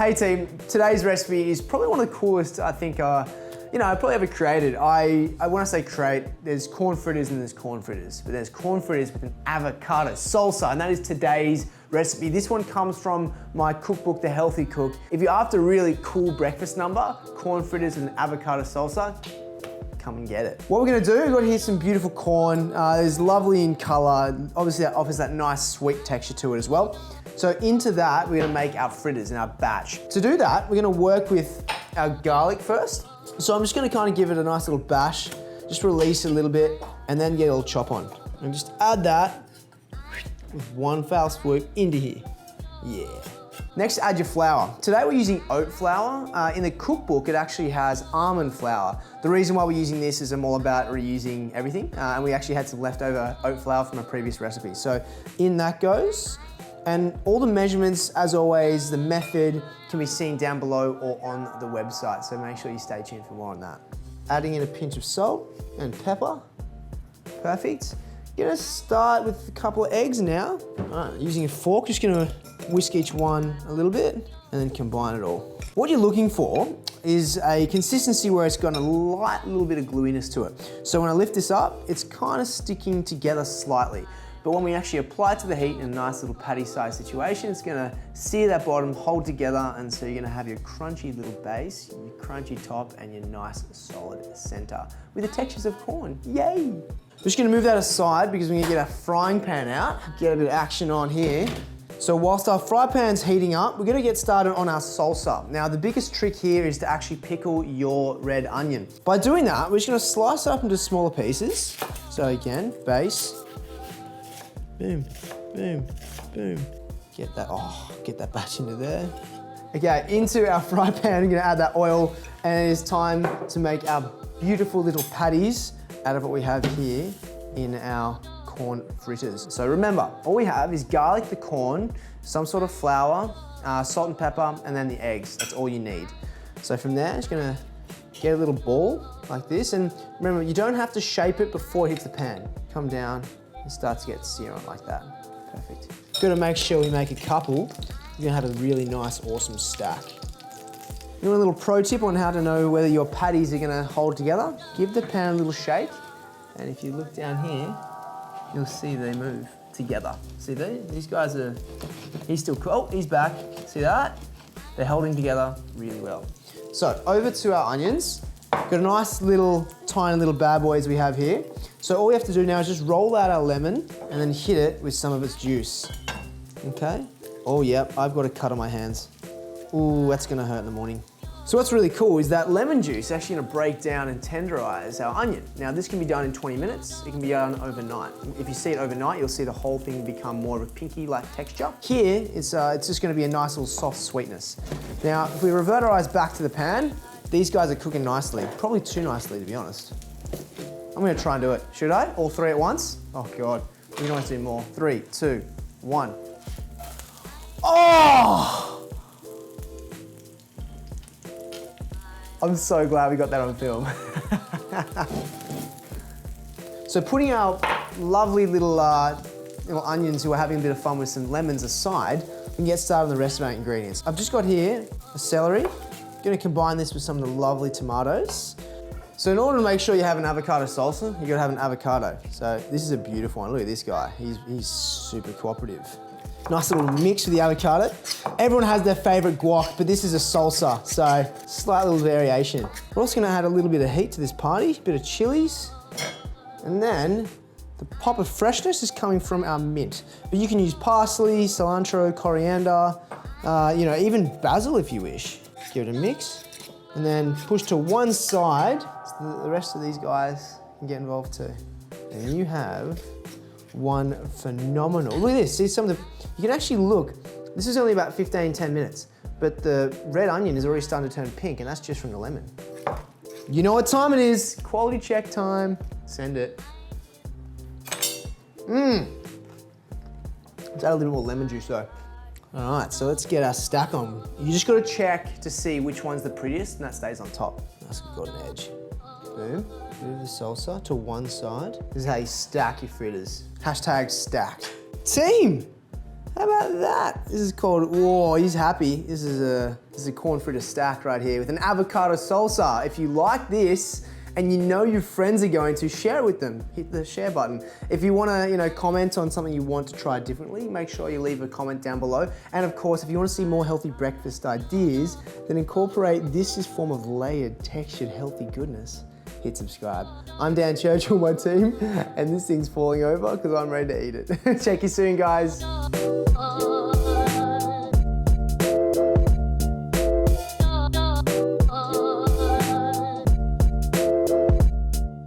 Hey team, today's recipe is probably one of the coolest I think I've probably ever created. When I say create, there's corn fritters and there's corn fritters, but there's corn fritters with an avocado salsa, and that is today's recipe. This one comes from my cookbook, The Healthy Cook. If you're after a really cool breakfast number, corn fritters with an avocado salsa, come and get it. What we're gonna do, we've got here some beautiful corn. It's lovely in color. Obviously that offers that nice sweet texture to it as well. So into that, we're gonna make our fritters in our batch. To do that, we're gonna work with our garlic first. So I'm just gonna kind of give it a nice little bash, just release it a little bit, and then get a little chop on. And just add that with one foul swoop into here. Yeah. Next, add your flour. Today we're using oat flour. In the cookbook, it actually has almond flour. The reason why we're using this is I'm all about reusing everything, and we actually had some leftover oat flour from a previous recipe. So in that goes, and all the measurements, as always, the method can be seen down below or on the website, so make sure you stay tuned for more on that. Adding in a pinch of salt and pepper. Perfect. Gonna start with a couple of eggs now. All right, using a fork, just gonna whisk each one a little bit and then combine it all. What you're looking for is a consistency where it's got a light little bit of gluiness to it. So when I lift this up, it's kind of sticking together slightly. But when we actually apply it to the heat in a nice little patty-sized situation, it's gonna sear that bottom, hold together, and so you're gonna have your crunchy little base, your crunchy top, and your nice solid center with the textures of corn. Yay! Just gonna move that aside because we're gonna get our frying pan out, get a bit of action on here. So whilst our fry pan's heating up, we're gonna get started on our salsa. Now the biggest trick here is to actually pickle your red onion. By doing that, we're just gonna slice it up into smaller pieces. So again, base, boom, boom, boom. Get that batch into there. Okay, into our fry pan, we're gonna add that oil, and it is time to make our beautiful little patties out of what we have here in our corn fritters. So remember, all we have is garlic, the corn, some sort of flour, salt and pepper, and then the eggs. That's all you need. So from there, just gonna get a little ball like this, and remember, you don't have to shape it before it hits the pan. Come down, and start to get sear on like that. Perfect. Gotta make sure we make a couple. You're gonna have a really nice, awesome stack. You want a little pro tip on how to know whether your patties are gonna hold together? Give the pan a little shake, and if you look down here, you'll see they move together. See these guys are, he's still cool, oh, he's back. See that? They're holding together really well. So over to our onions. Got a nice little, tiny little bad boys we have here. So all we have to do now is just roll out our lemon and then hit it with some of its juice. Okay? Oh yep, I've got a cut on my hands. Ooh, that's gonna hurt in the morning. So what's really cool is that lemon juice is actually gonna break down and tenderize our onion. Now this can be done in 20 minutes, it can be done overnight. If you see it overnight, you'll see the whole thing become more of a pinky-like texture. Here, it's just gonna be a nice little soft sweetness. Now, if we revert our eyes back to the pan, these guys are cooking nicely, probably too nicely to be honest. I'm gonna try and do it. Should I? All three at once? Oh God, we can always do more. 3, 2, 1. Oh! I'm so glad we got that on film. So putting our lovely little onions who are having a bit of fun with some lemons aside, we can get started on the rest of our ingredients. I've just got here a celery. Gonna combine this with some of the lovely tomatoes. So in order to make sure you have an avocado salsa, you gotta have an avocado. So this is a beautiful one. Look at this guy. He's super cooperative. Nice little mix with the avocado. Everyone has their favorite guac, but this is a salsa, so slight little variation. We're also gonna add a little bit of heat to this party, a bit of chilies, and then the pop of freshness is coming from our mint. But you can use parsley, cilantro, coriander, even basil if you wish. Give it a mix, and then push to one side so the rest of these guys can get involved too. And you have one phenomenal, look at this, see some of the, you can actually look, this is only about 10 minutes, but the red onion is already starting to turn pink, and that's just from the lemon. You know what time it is, quality check time, send it. Let's add a little more lemon juice though. All right, so let's get our stack on. You just gotta check to see which one's the prettiest, and that stays on top. Nice golden edge. Boom. Move the salsa to one side. This is how you stack your fritters. Hashtag stacked. Team, how about that? This is called, whoa, he's happy. This is This is a corn fritter stack right here with an avocado salsa. If you like this, and you know your friends are going to, share it with them. Hit the share button. If you wanna, comment on something you want to try differently, make sure you leave a comment down below. And of course, if you wanna see more healthy breakfast ideas, then incorporate this form of layered, textured, healthy goodness. Hit subscribe. I'm Dan Churchill, my team, and this thing's falling over because I'm ready to eat it. Check you soon, guys.